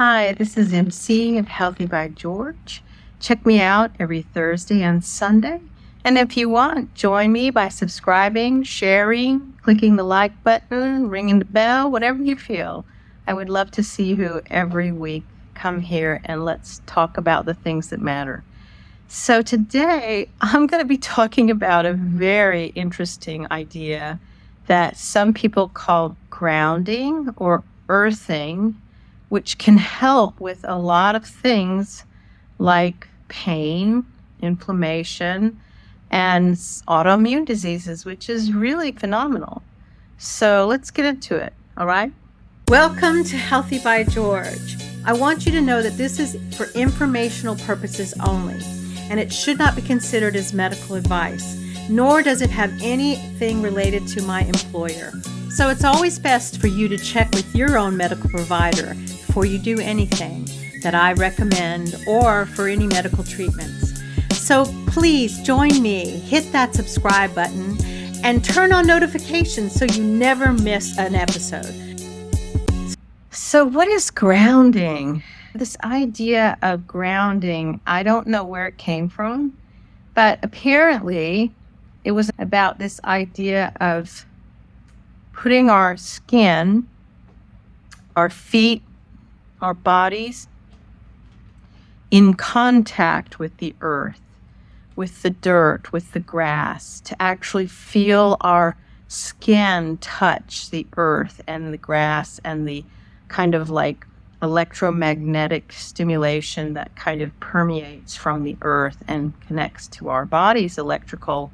Hi, this is MC of Healthy by George. Check me out every Thursday and Sunday. And if you want, join me by subscribing, sharing, clicking the like button, ringing the bell, whatever you feel. I would love to see you every week. Come here and let's talk about the things that matter. So today, I'm going to be talking about a very interesting idea that some people call grounding or earthing, which can help with a lot of things like pain, inflammation, and autoimmune diseases, which is really phenomenal. So let's get into it, all right? Welcome to Healthy by George. I want you to know that this is for informational purposes only, and it should not be considered as medical advice, nor does it have anything related to my employer. So it's always best for you to check with your own medical provider before you do anything that I recommend or for any medical treatments. So please join me, hit that subscribe button, and turn on notifications so you never miss an episode. So what is grounding? This idea of grounding, I don't know where it came from, but apparently it was about this idea of putting our skin, our feet, our bodies in contact with the earth, with the dirt, with the grass, to actually feel our skin touch the earth and the grass and the kind of like electromagnetic stimulation that kind of permeates from the earth and connects to our body's electrical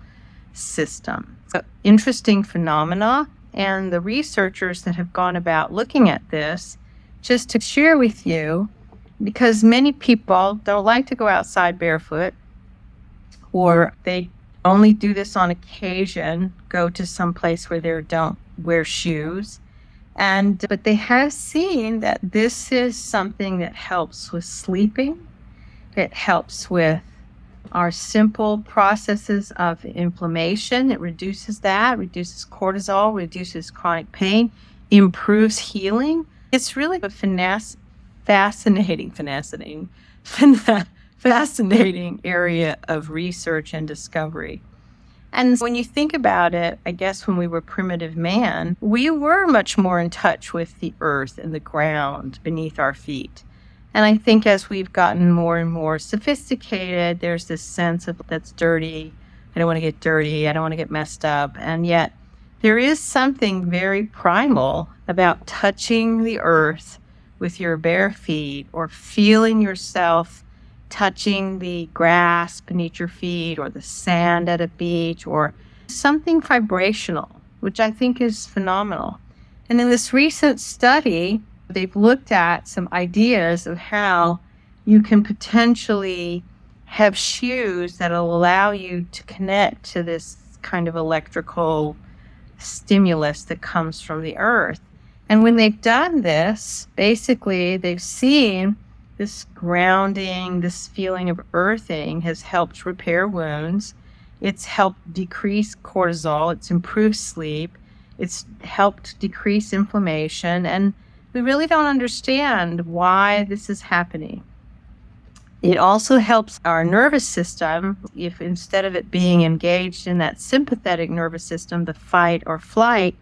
system. So, interesting phenomena. And the researchers that have gone about looking at this, just to share with you, because many people don't like to go outside barefoot, or they only do this on occasion, go to some place where they don't wear shoes. But they have seen that this is something that helps with sleeping. It helps with our simple processes of inflammation. It reduces that, reduces cortisol, reduces chronic pain, improves healing. It's really a fascinating area of research and discovery. And when you think about it, I guess when we were primitive man, we were much more in touch with the earth and the ground beneath our feet. And I think as we've gotten more and more sophisticated, there's this sense of that's dirty. I don't want to get dirty. I don't want to get messed up. And yet there is something very primal about touching the earth with your bare feet or feeling yourself touching the grass beneath your feet or the sand at a beach or something vibrational, which I think is phenomenal. And in this recent study, they've looked at some ideas of how you can potentially have shoes that allow you to connect to this kind of electrical stimulus that comes from the earth. And when they've done this, basically they've seen this grounding, this feeling of earthing has helped repair wounds. It's helped decrease cortisol. It's improved sleep. It's helped decrease inflammation. And we really don't understand why this is happening. It also helps our nervous system. If instead of it being engaged in that sympathetic nervous system, the fight or flight,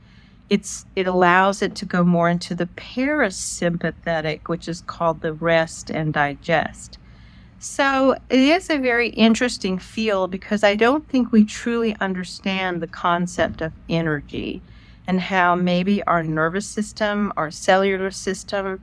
it allows it to go more into the parasympathetic, which is called the rest and digest. So it is a very interesting field because I don't think we truly understand the concept of energy and how maybe our nervous system, our cellular system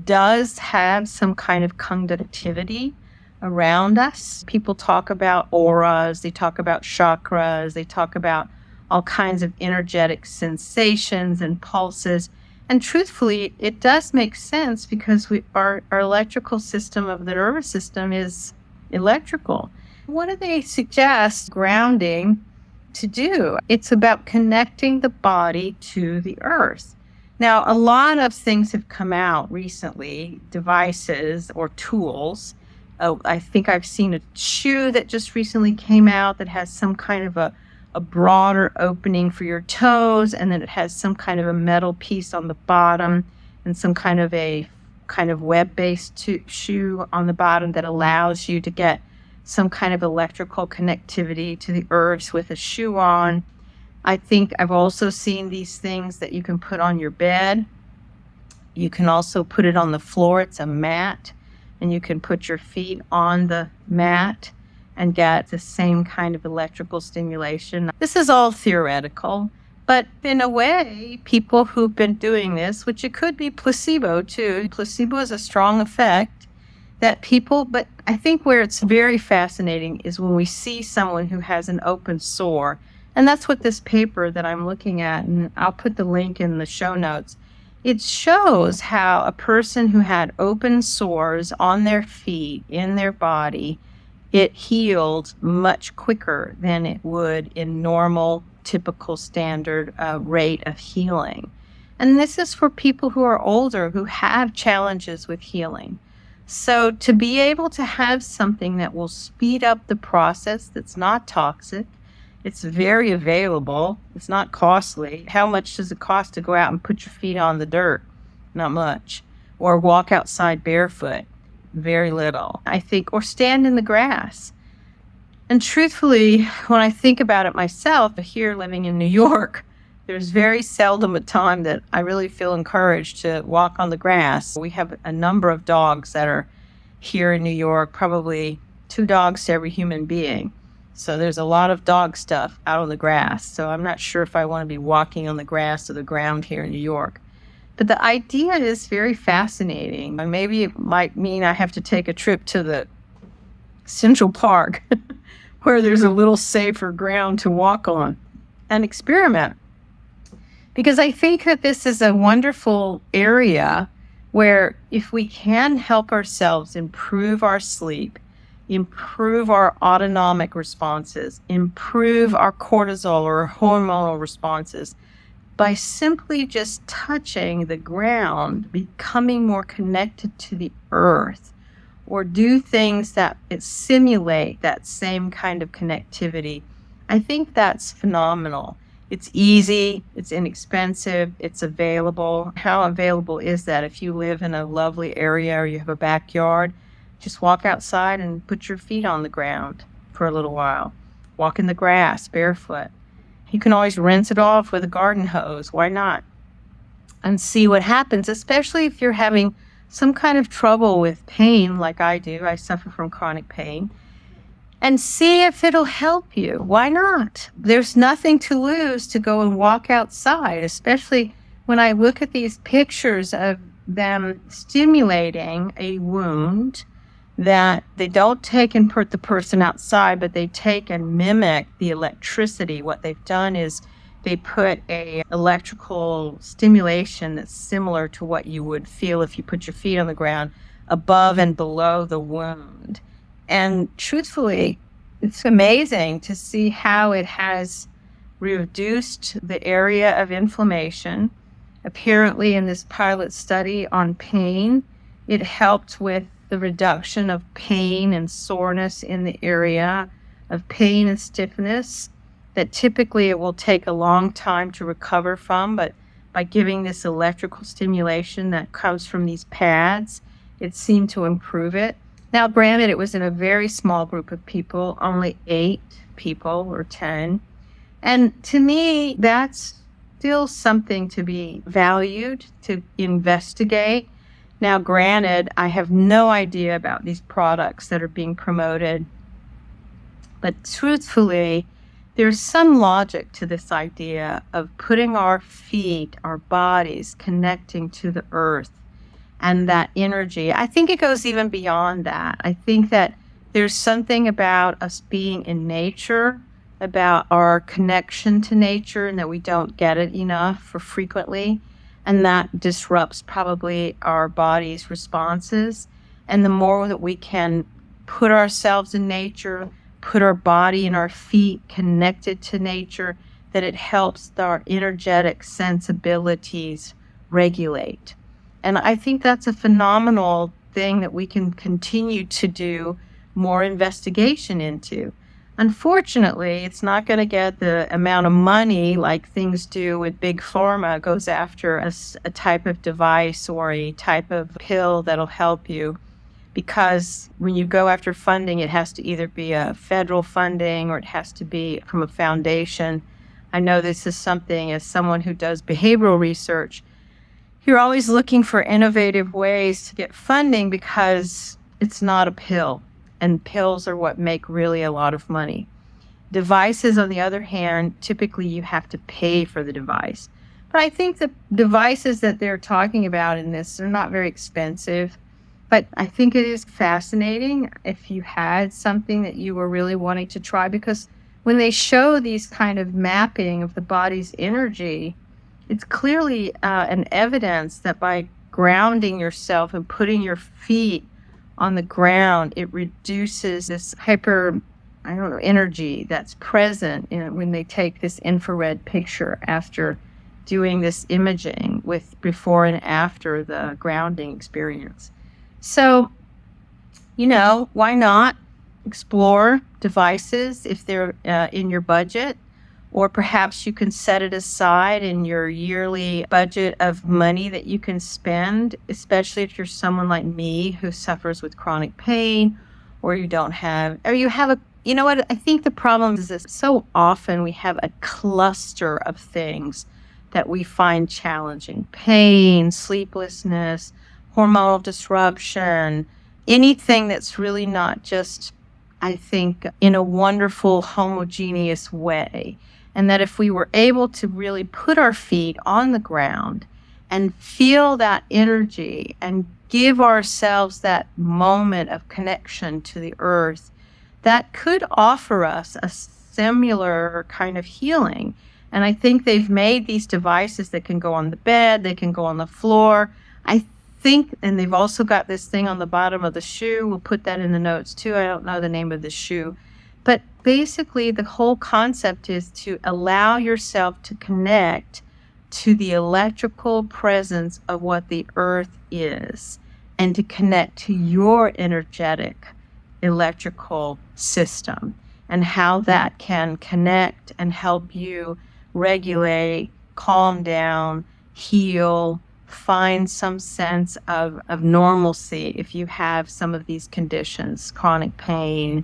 does have some kind of conductivity around us. People talk about auras, they talk about chakras, they talk about all kinds of energetic sensations and pulses. And truthfully, it does make sense because our electrical system of the nervous system is electrical. What do they suggest grounding to do? It's about connecting the body to the earth. Now, a lot of things have come out recently, devices or tools. I think I've seen a shoe that just recently came out that has some kind of a broader opening for your toes, and then it has some kind of a metal piece on the bottom and some kind of a kind of web-based shoe on the bottom that allows you to get some kind of electrical connectivity to the earth with a shoe on. I think I've also seen these things that you can put on your bed. You can also put it on the floor. It's a mat, and you can put your feet on the mat and get the same kind of electrical stimulation. This is all theoretical, but in a way, people who've been doing this, which it could be placebo too. Placebo is a strong effect that people, but I think where it's very fascinating is when we see someone who has an open sore. And that's what this paper that I'm looking at, and I'll put the link in the show notes. It shows how a person who had open sores on their feet, in their body, it healed much quicker than it would in normal, typical, standard rate of healing. And this is for people who are older, who have challenges with healing. So to be able to have something that will speed up the process that's not toxic, it's very available, it's not costly. How much does it cost to go out and put your feet on the dirt? Not much. Or walk outside barefoot? Very little, I think. Or stand in the grass. And truthfully, when I think about it myself, here living in New York, there's very seldom a time that I really feel encouraged to walk on the grass. We have a number of dogs that are here in New York, probably 2 dogs to every human being. So there's a lot of dog stuff out on the grass. So I'm not sure if I want to be walking on the grass or the ground here in New York. But the idea is very fascinating. And maybe it might mean I have to take a trip to the Central Park where there's a little safer ground to walk on and experiment. Because I think that this is a wonderful area where if we can help ourselves improve our sleep, improve our autonomic responses, improve our cortisol or hormonal responses by simply just touching the ground, becoming more connected to the earth, or do things that simulate that same kind of connectivity. I think that's phenomenal. It's easy, it's inexpensive, it's available. How available is that? If you live in a lovely area or you have a backyard, just walk outside and put your feet on the ground for a little while. Walk in the grass barefoot. You can always rinse it off with a garden hose. Why not? And see what happens, especially if you're having some kind of trouble with pain like I do. I suffer from chronic pain. And see if it'll help you. Why not? There's nothing to lose to go and walk outside, especially when I look at these pictures of them stimulating a wound that they don't take and put the person outside, but they take and mimic the electricity. What they've done is they put a electrical stimulation that's similar to what you would feel if you put your feet on the ground above and below the wound. And truthfully, it's amazing to see how it has reduced the area of inflammation. Apparently, in this pilot study on pain, it helped with the reduction of pain and soreness in the area of pain and stiffness that typically it will take a long time to recover from, but by giving this electrical stimulation that comes from these pads, it seemed to improve it. Now, granted, it was in a very small group of people, only 8 people or 10. And to me, that's still something to be valued, to investigate. Now, granted, I have no idea about these products that are being promoted, but truthfully, there's some logic to this idea of putting our feet, our bodies, connecting to the earth and that energy. I think it goes even beyond that. I think that there's something about us being in nature, about our connection to nature, and that we don't get it enough or frequently. And that disrupts probably our body's responses. And the more that we can put ourselves in nature, put our body and our feet connected to nature, that it helps our energetic sensibilities regulate. And I think that's a phenomenal thing that we can continue to do more investigation into. Unfortunately, it's not going to get the amount of money like things do with big pharma goes after a type of device or a type of pill that'll help you. Because when you go after funding, it has to either be a federal funding or it has to be from a foundation. I know this is something, as someone who does behavioral research, you're always looking for innovative ways to get funding because it's not a pill, and pills are what make really a lot of money. Devices, on the other hand, typically you have to pay for the device. But I think the devices that they're talking about in this are not very expensive. But I think it is fascinating if you had something that you were really wanting to try, because when they show these kind of mapping of the body's energy, it's clearly an evidence that by grounding yourself and putting your feet on the ground, it reduces this energy that's present when they take this infrared picture after doing this imaging with before and after the grounding experience. So, why not explore devices if they're in your budget? Or perhaps you can set it aside in your yearly budget of money that you can spend, especially if you're someone like me who suffers with chronic pain, or you have I think the problem is this: so often we have a cluster of things that we find challenging: pain, sleeplessness, hormonal disruption, anything that's really not just, I think, in a wonderful, homogeneous way. And that if we were able to really put our feet on the ground and feel that energy and give ourselves that moment of connection to the earth, that could offer us a similar kind of healing. And I think they've made these devices that can go on the bed, they can go on the floor. And they've also got this thing on the bottom of the shoe. We'll put that in the notes too. I don't know the name of the shoe. But basically, the whole concept is to allow yourself to connect to the electrical presence of what the earth is, and to connect to your energetic electrical system and how that can connect and help you regulate, calm down, heal, find some sense of normalcy if you have some of these conditions: chronic pain,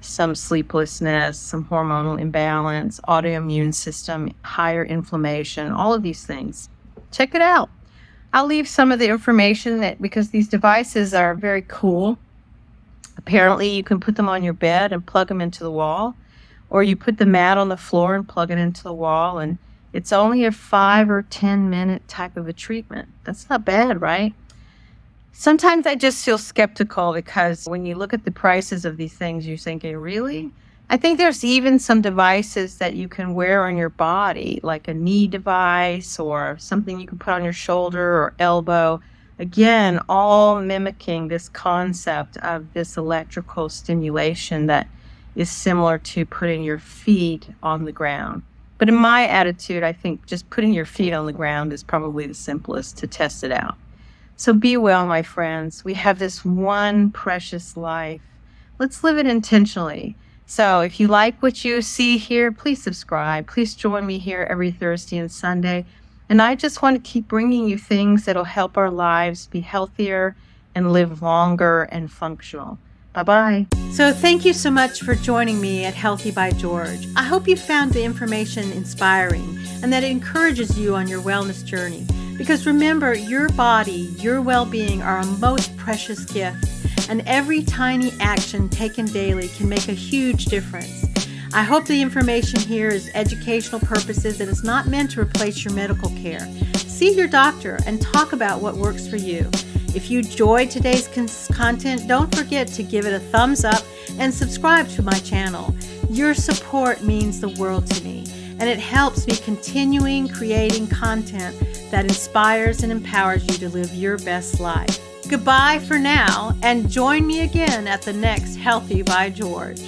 some sleeplessness, some hormonal imbalance, autoimmune system, higher inflammation, all of these things. Check it out. I'll leave some of the information because these devices are very cool. Apparently you can put them on your bed and plug them into the wall, or you put the mat on the floor and plug it into the wall, and it's only a 5 or 10 minute type of a treatment. That's not bad, right? Sometimes I just feel skeptical because when you look at the prices of these things, you're thinking, really? I think there's even some devices that you can wear on your body, like a knee device or something you can put on your shoulder or elbow. Again, all mimicking this concept of this electrical stimulation that is similar to putting your feet on the ground. But in my attitude, I think just putting your feet on the ground is probably the simplest to test it out. So be well, my friends. We have this one precious life. Let's live it intentionally. So if you like what you see here, please subscribe. Please join me here every Thursday and Sunday. And I just want to keep bringing you things that'll help our lives be healthier and live longer and functional. Bye-bye. So thank you so much for joining me at Healthy by George. I hope you found the information inspiring and that it encourages you on your wellness journey. Because remember, your body, your well-being are a most precious gift, and every tiny action taken daily can make a huge difference. I hope the information here is educational purposes and is not meant to replace your medical care. See your doctor and talk about what works for you. If you enjoyed today's content, don't forget to give it a thumbs up and subscribe to my channel. Your support means the world to me, and it helps me continuing creating content that inspires and empowers you to live your best life. Goodbye for now, and join me again at the next Healthy by George.